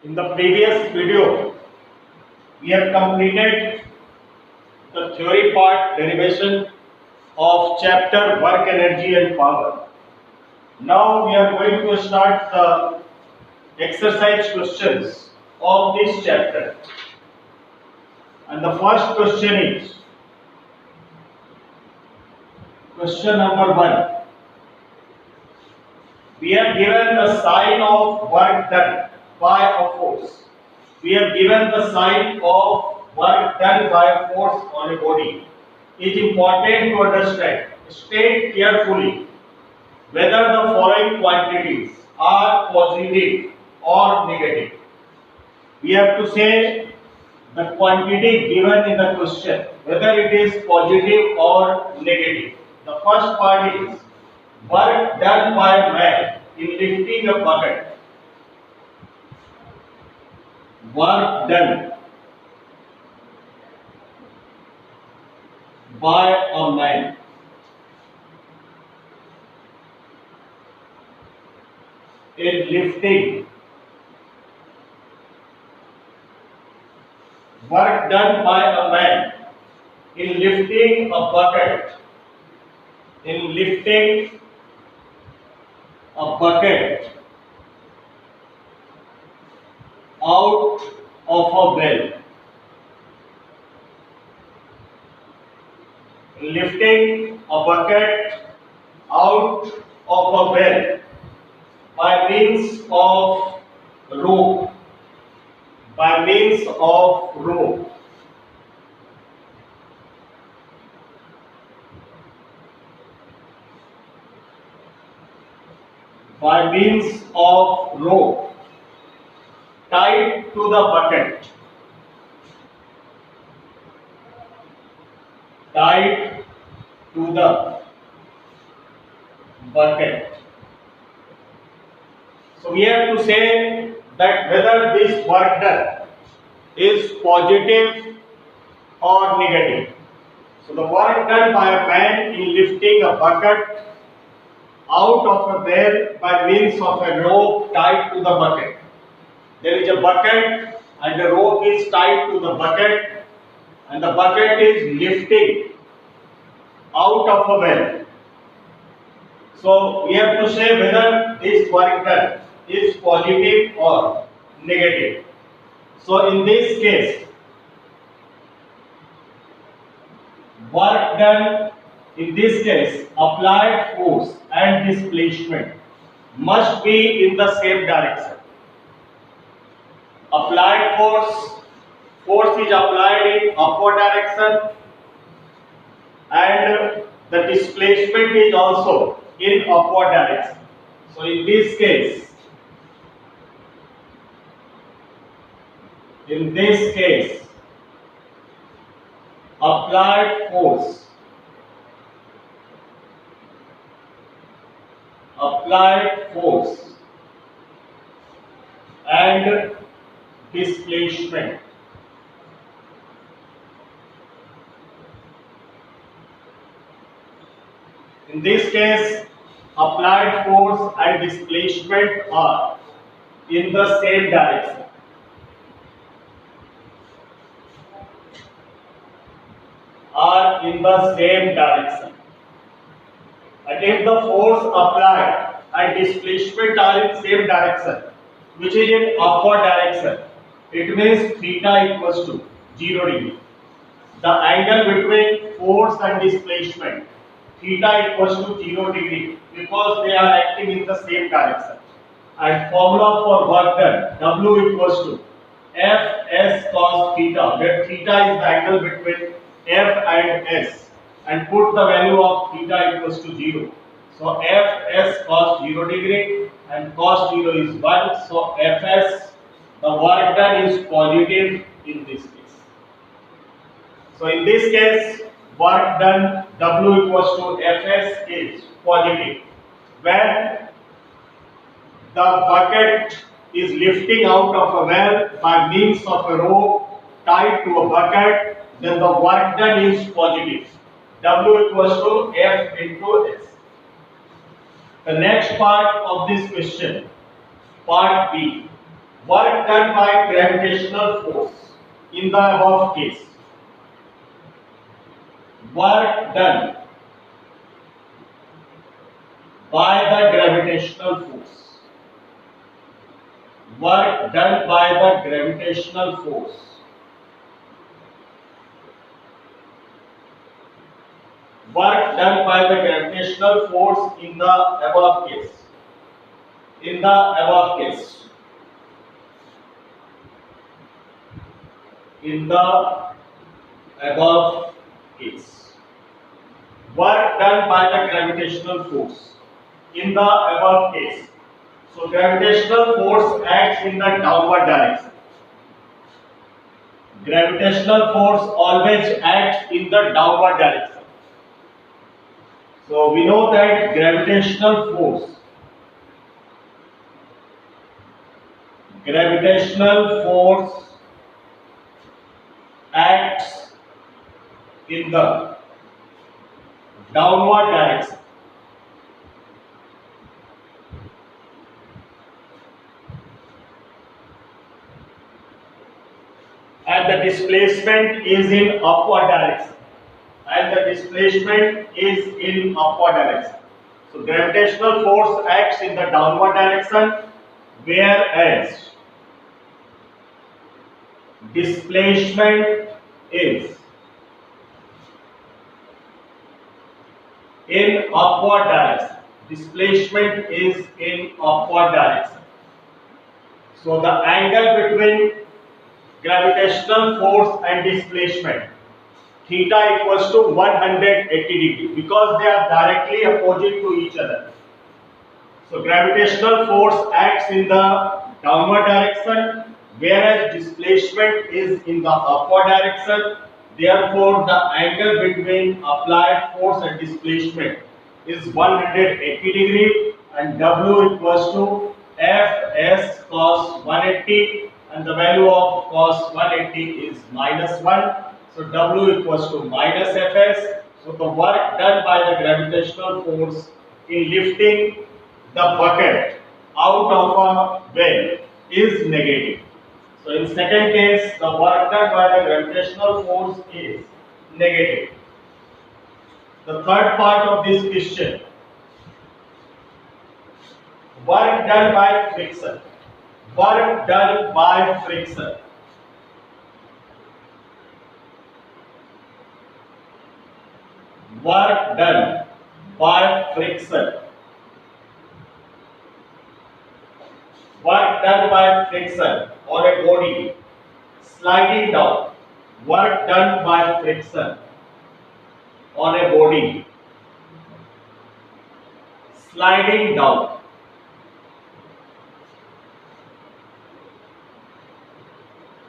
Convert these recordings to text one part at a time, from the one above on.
In the previous video, we have completed the theory part derivation of chapter work, energy and power. Now we are going to start the exercise questions of this chapter. And the first question is question number 1. We have given the sign of work done by a force. We have given the sign of work done by a force on a body. It is important to understand. State carefully whether the following quantities are positive or negative. We have to say the quantity given in the question, whether it is positive or negative. The first part is work done by a man in lifting a bucket. Work done by a man in lifting. Work done by a man in lifting a bucket. In lifting a bucket out of a well. Lifting a bucket out of a well by means of rope. By means of rope. By means of rope tied to the bucket. Tied to the bucket. So we have to say that whether this work done is positive or negative. So the work done by a man in lifting a bucket out of a well by means of a rope tied to the bucket. There is a bucket and the rope is tied to the bucket and the bucket is lifting out of a well. So we have to say whether this work done is positive or negative. So in this case, work done, in this case, applied force and displacement must be in the same direction. Applied force is applied in upward direction and the displacement is also in upward direction. So in this case, applied force and displacement in this case, applied force and displacement are in the same direction. And if the force applied and displacement are in same direction, which is in upward direction, it means theta equals to 0 degree. The angle between force and displacement, theta equals to 0 degree because they are acting in the same direction. And formula for work done, W equals to Fs cos theta, where theta is the angle between F and S, and put the value of theta equals to 0. So Fs cos 0 degree and cos 0 is 1. So Fs, the work done is positive in this case. So in this case, work done W equals to Fs is positive. When the bucket is lifting out of a well by means of a rope tied to a bucket, then the work done is positive. W equals to F into S. The next part of this question, part B. Work done by gravitational force in the above case. Work done by the gravitational force. Work done by the gravitational force. Work done by the gravitational force in the above case. In the above case. In the above case. Work done by the gravitational force in the above case. So gravitational force acts in the downward direction. Gravitational force always acts in the downward direction. So we know that gravitational force acts in the downward direction. And the displacement is in upward direction. And the displacement is in upward direction. So gravitational force acts in the downward direction, whereas displacement is in upward direction. Displacement is in upward direction. So the angle between gravitational force and displacement, theta equals to 180 degree, because they are directly opposite to each other. So gravitational force acts in the downward direction, whereas displacement is in the upward direction. Therefore, the angle between applied force and displacement is 180 degree, and W equals to Fs cos 180, and the value of cos 180 is -1. So W equals to minus Fs. So the work done by the gravitational force in lifting the bucket out of a well is negative. So in second case, the work done by the gravitational force is negative. The third part of this question, work done by friction. Work done by friction. Work done by friction. Work done by friction on a body sliding down. Work done by friction on a body sliding down.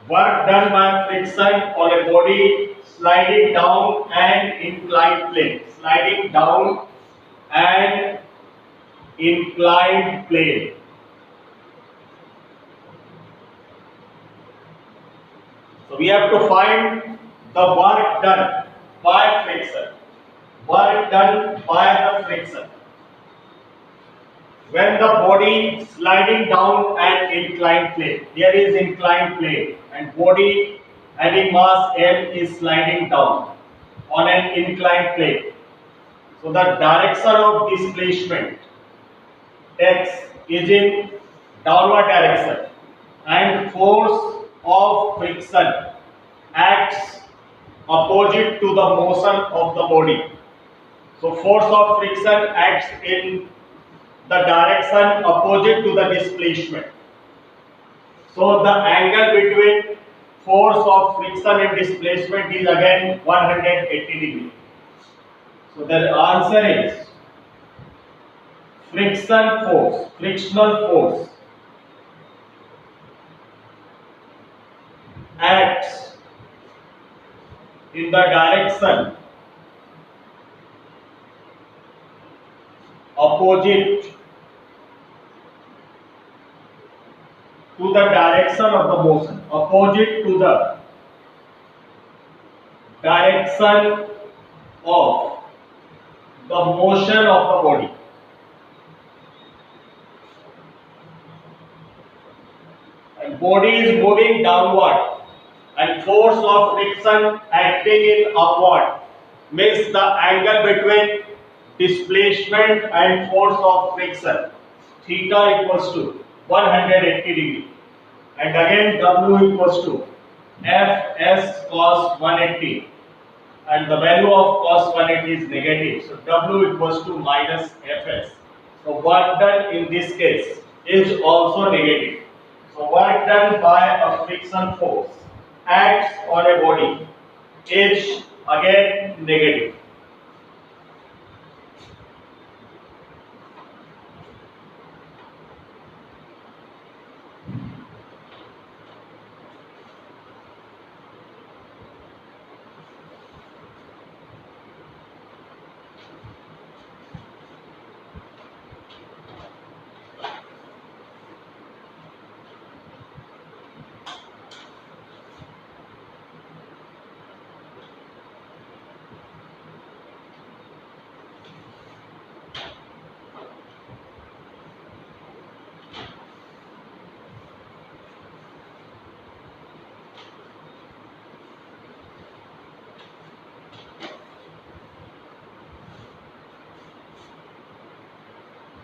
Work done by friction on a body sliding down an inclined plane. Sliding down an inclined plane. So we have to find the work done by friction. Work done by the friction. When the body sliding down an inclined plane, here is inclined plane, and body having mass M is sliding down on an inclined plane. So the direction of displacement x is in downward direction, and force of friction acts opposite to the motion of the body. So force of friction acts in the direction opposite to the displacement. So the angle between force of friction and displacement is again 180 degree. So the answer is frictional force acts in the direction opposite to the direction of the motion, opposite to the direction of the motion of the body. and body is moving downward and force of friction acting in upward means the angle between displacement and force of friction theta equals to 180 degree, and again W equals to Fs cos 180, and the value of cos 180 is negative, so W equals to minus Fs. So work done in this case is also negative. So work done by a friction force acts on a body is again negative.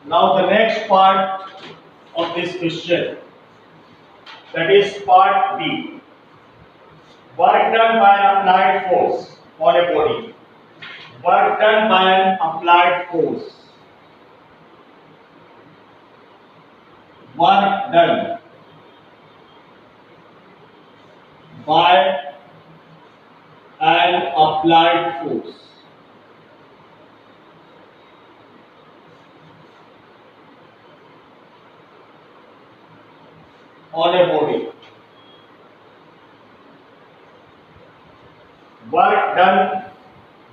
Now the next part of this question, that is part B. Work done by an applied force on a body. Work done by an applied force. Work done by an applied force on a body. Work done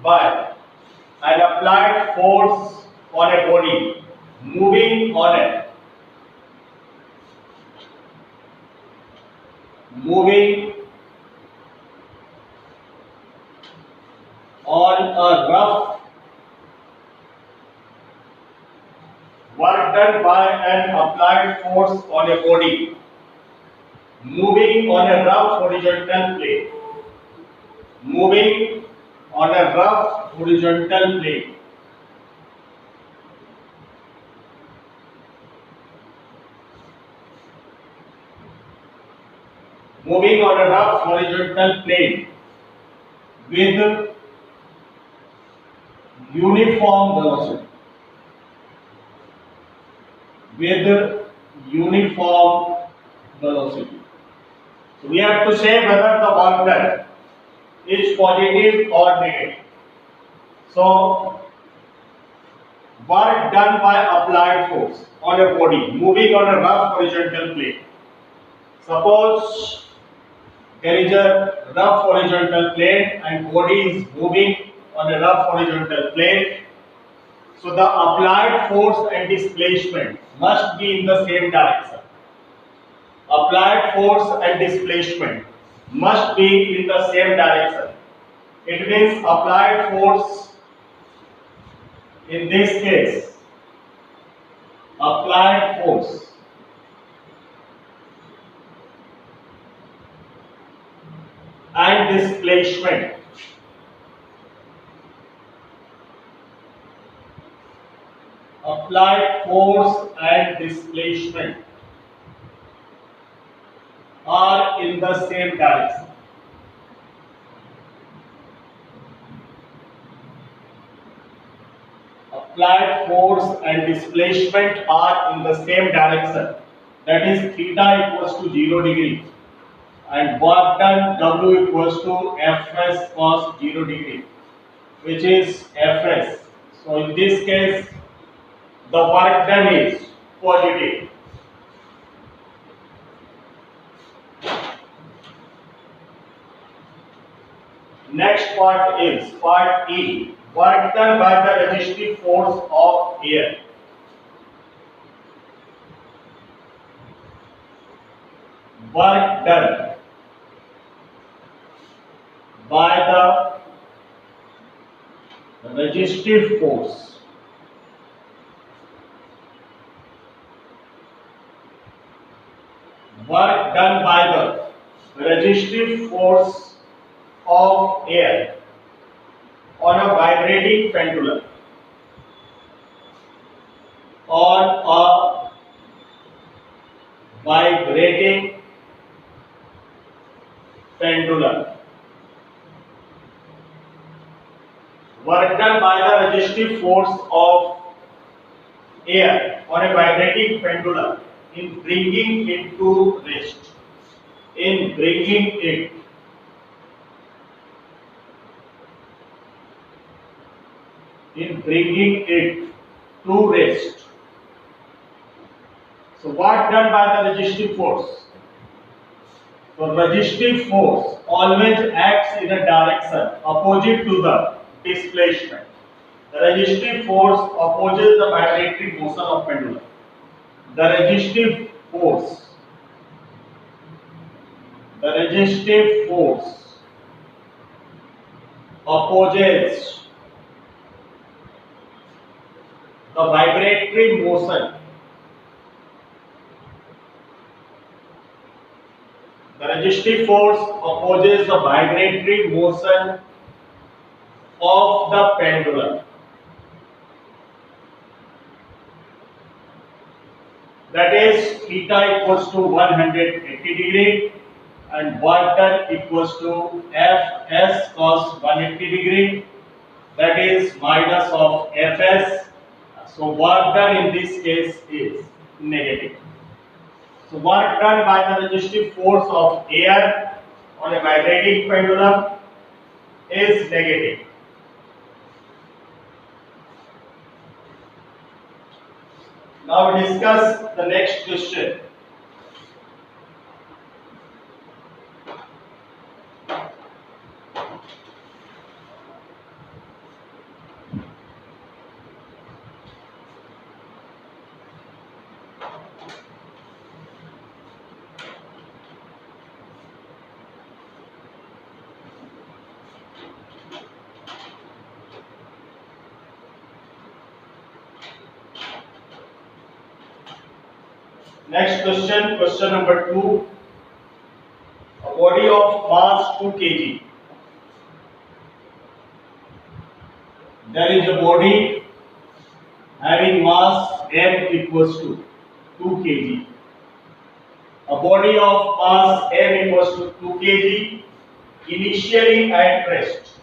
by an applied force on a body moving on a rough. Work done by an applied force on a body moving on a rough horizontal plane. Moving on a rough horizontal plane. Moving on a rough horizontal plane with uniform velocity. With uniform velocity. So we have to say whether the work done is positive or negative. So work done by applied force on a body moving on a rough horizontal plane. Suppose there is a rough horizontal plane and body is moving on a rough horizontal plane. So the applied force and displacement must be in the same direction. Applied force and displacement must be in the same direction. It means applied force in this case, applied force and displacement applied force and displacement are in the same direction. Applied force and displacement are in the same direction. That is theta equals to 0 degree and work done W equals to Fs cos 0 degree, which is Fs. So in this case, the work done is positive. Next part is part E. Work done by the resistive force of air. Work done by the resistive force work done by the resistive force of air on a vibrating pendulum, on a vibrating pendulum. Work done by the resistive force of air on a vibrating pendulum in bringing it to rest. In bringing it to rest. So what done by the resistive force? So resistive force always acts in a direction opposite to the displacement. The resistive force opposes the vibratory motion of pendulum. The resistive force opposes the vibratory motion. The resistive force opposes the vibratory motion of the pendulum. That is theta equals to 180 degree and work done equals to Fs cos 180 degree, that is minus of Fs. So work done in this case is negative. So work done by the resistive force of air on a vibrating pendulum is negative. Now we discuss the next question. Next question, question number 2. A body of mass 2 kg. There is a body having mass m equals to 2 kg. A body of mass m equals to 2 kg initially at rest.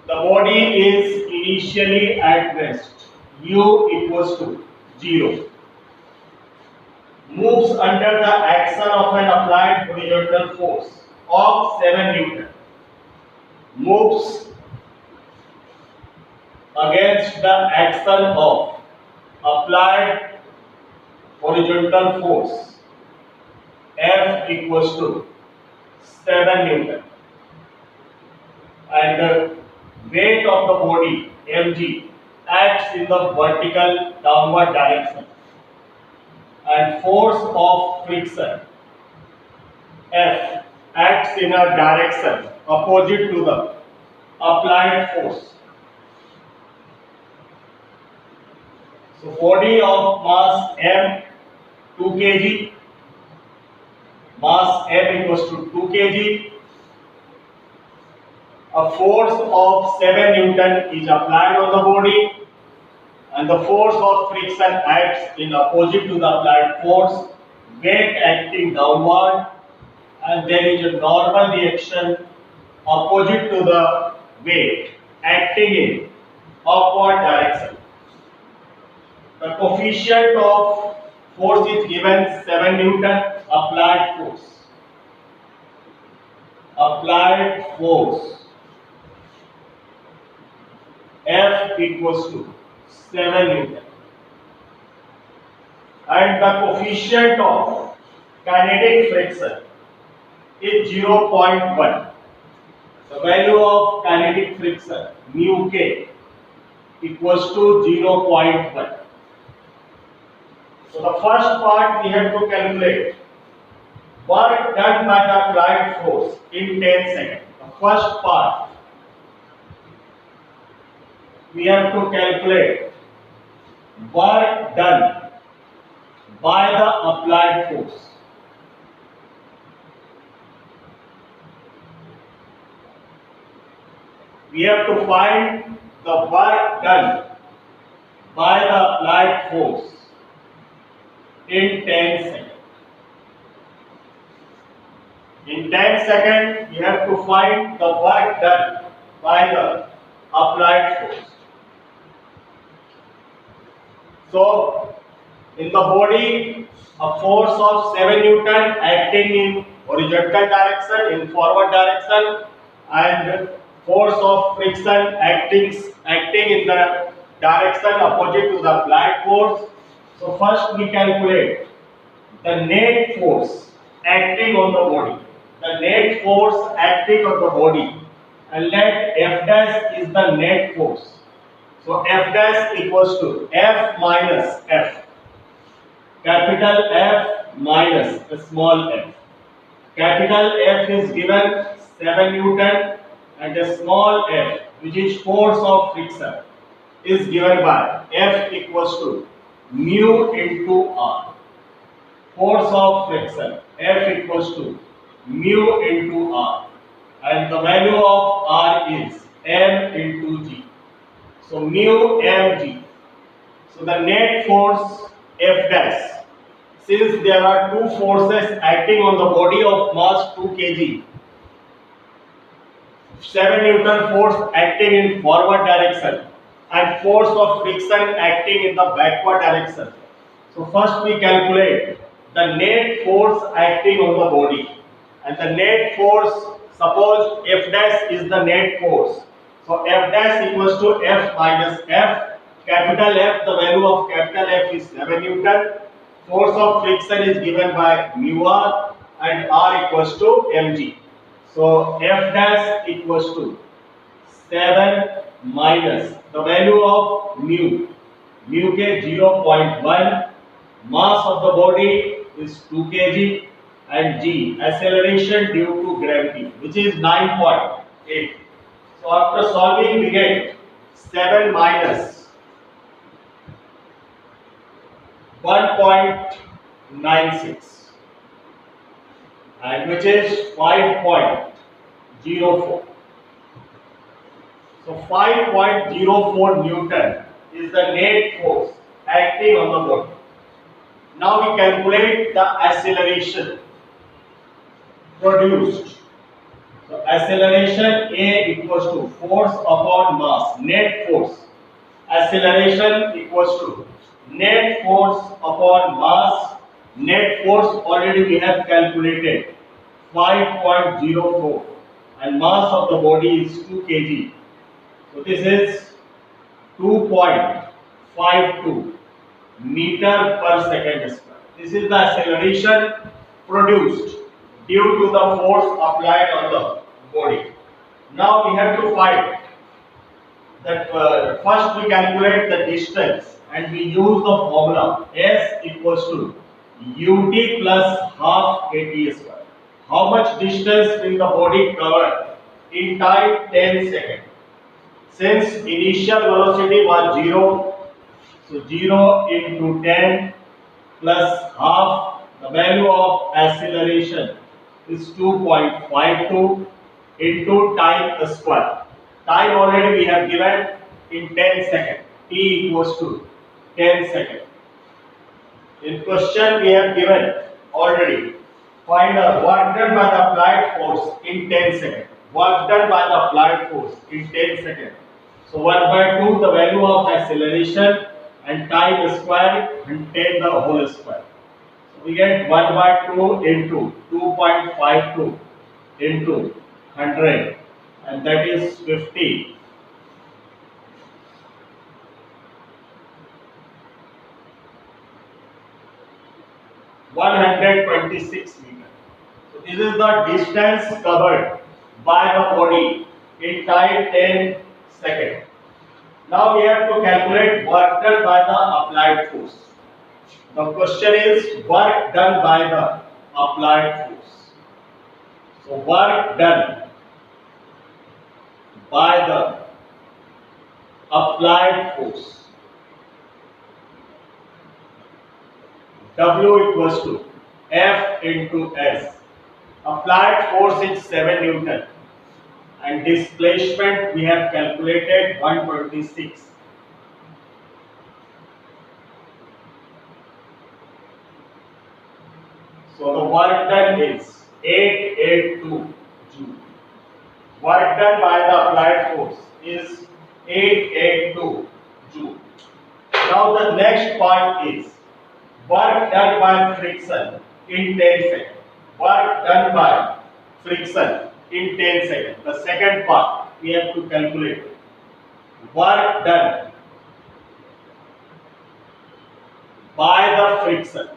The body is initially at rest. U equals to 0. Moves under the action of an applied horizontal force of 7 Newton. Moves against the action of applied horizontal force F equals to 7 Newton. And the weight of the body mg acts in the vertical downward direction. And force of friction F acts in a direction opposite to the applied force. So body of mass m 2 kg, mass m equals to 2 kg. A force of 7 Newton is applied on the body, and the force of friction acts in opposite to the applied force, weight acting downward, and there is a normal reaction opposite to the weight acting in upward direction. The coefficient of force is given 7 Newton applied force. Applied force F equals to 7 Newton. And the coefficient of kinetic friction is 0.1. The value of kinetic friction mu k equals to 0.1. So the first part we have to calculate work done by the applied force in 10 seconds. The first part we have to calculate work done by the applied force. we have to find the work done by the applied force in 10 seconds. In 10 seconds, we have to find the work done by the applied force. So, in the body, a force of 7 Newton acting in horizontal direction, in forward direction, and force of friction acting in the direction opposite to the applied force. So, first we calculate the net force acting on the body. The net force acting on the body, and let F dash is the net force. So F dash equals to F minus F. Capital F minus a small f. Capital F is given 7 Newton and a small f, which is force of friction, is given by F equals to mu into R. Force of friction F equals to mu into R, and the value of R is m into G. So mu mg. So the net force F dash, since there are two forces acting on the body of mass 2 kg, 7 Newton force acting in forward direction and force of friction acting in the backward direction. So first we calculate the net force acting on the body, and the net force, suppose F dash is the net force. So F dash equals to F minus F. Capital F, the value of capital F is 7 Newton. Force of friction is given by mu R, and R equals to mg. So F dash equals to 7 minus the value of mu k 0.1, mass of the body is 2 kg, and g acceleration due to gravity, which is 9.8. So after solving we get 7 minus 1.96, and which is 5.04. So 5.04 Newton is the net force acting on the body. Now we calculate the acceleration produced. So acceleration A equals to force upon mass, net force. Acceleration equals to net force upon mass. Net force already we have calculated 5.04, and mass of the body is 2 kg. So this is 2.52 meter per second square. This is the acceleration produced due to the force applied on the body. Now we have to find that first we calculate the distance, and we use the formula S equals to ut plus half at square. How much distance will the body cover in time 10 seconds? Since initial velocity was 0, so 0 into 10 plus half, the value of acceleration is 2.52 into time square. Time already we have given in 10 seconds. T equals to 10 seconds. In question we have given already, find the work done by the applied force in 10 seconds. Work done by the applied force in 10 seconds. So 1/2 the value of acceleration, and time square and 10 the whole square. So we get 1/2 into 2.52 into 100, and that is 50. 126 meters. So this is the distance covered by the body in time 10 seconds. Now we have to calculate work done by the applied force. The question is work done by the applied force. So work done by the applied force. W equals to F into S. Applied force is 7 Newton. and displacement we have calculated 126. So the work done is 882 Joule. Work done by the applied force is 882 Joule. Now the next part is work done by friction in 10 seconds. Work done by friction in 10 seconds. The second part we have to calculate. Work done by the friction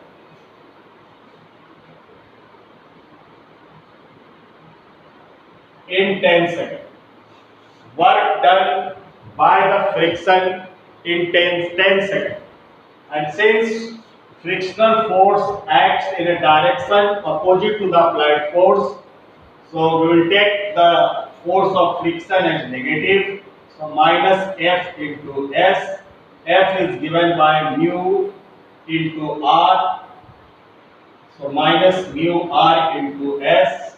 in 10 seconds. Work done by the friction in 10 seconds. And since frictional force acts in a direction opposite to the applied force, so we will take the force of friction as negative. So minus F into S. F is given by mu into R. So minus mu R into S,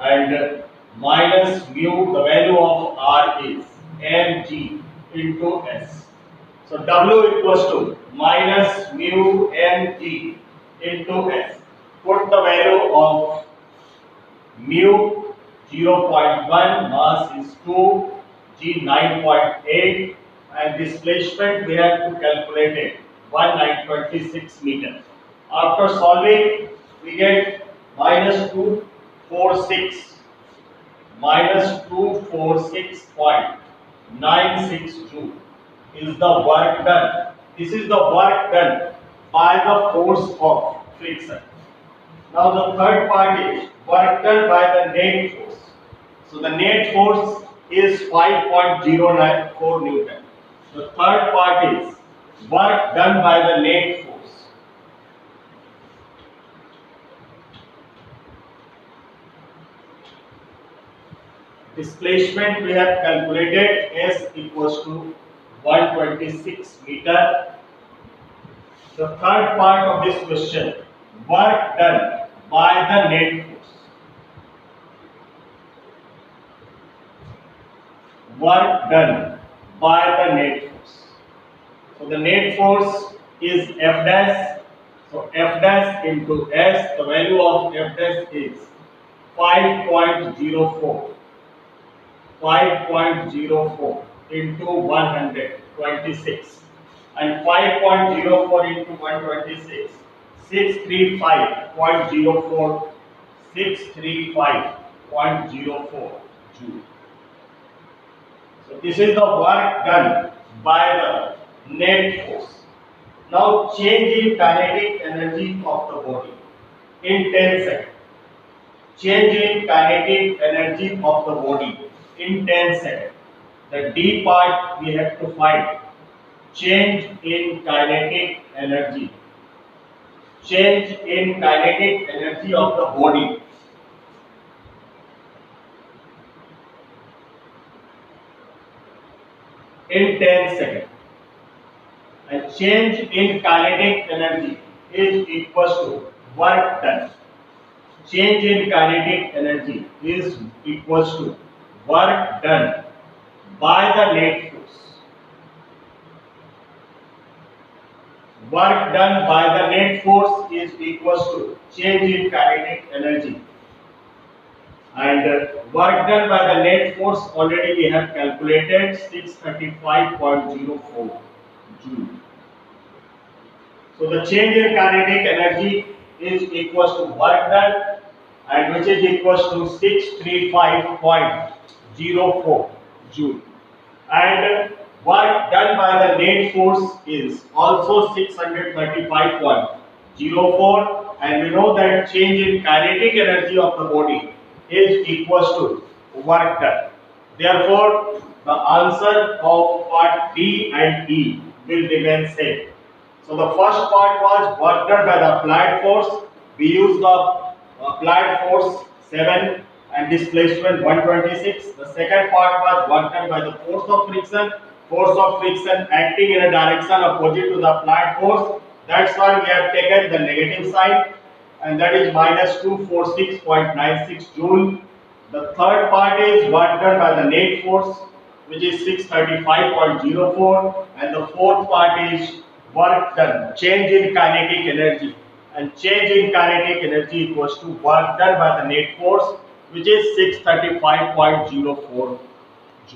and minus mu, the value of R is mg into S. So W equals to minus mu mg into S. Put the value of mu 0.1, mass is 2, g 9.8, and displacement we have to calculate it 1926 meters. After solving, we get minus 246 246.96 Joule is the work done. This is the work done by the force of friction. Now the third part is work done by the net force. So the net force is 5.094 Newton. The third part is work done by the net force. Displacement we have calculated S equals to 126 meter. The third part of this question, work done by the net force. Work done by the net force. So the net force is F dash. So F dash into S, the value of F dash is 5.04. 5.04 into 126, and 5.04 into 126, 635.04 Joule. So this is the work done by the net force. Now change in kinetic energy of the body in 10 seconds. Change in kinetic energy of the body in 10 seconds. The D part we have to find. Change in kinetic energy. Change in kinetic energy of the body in 10 seconds. And change in kinetic energy is equals to work done. Change in kinetic energy is equals to work done by the net force. Work done by the net force is equals to change in kinetic energy. And work done by the net force already we have calculated 635.04 Joule. So the change in kinetic energy is equals to work done, and which is equals to 635.04 Joule. And work done by the net force is also 635.04, and we know that change in kinetic energy of the body is equals to work done. Therefore, the answer of part B and E will remain same. So the first part was work done by the applied force. We use the applied force 7 and displacement 126. The second part was work done by the force of friction. Force of friction acting in a direction opposite to the applied force. That's why we have taken the negative sign, and that is minus 246.96 Joule. The third part is work done by the net force, which is 635.04, and the fourth part is work done, change in kinetic energy, and change in kinetic energy equals to work done by the net force, which is 635.04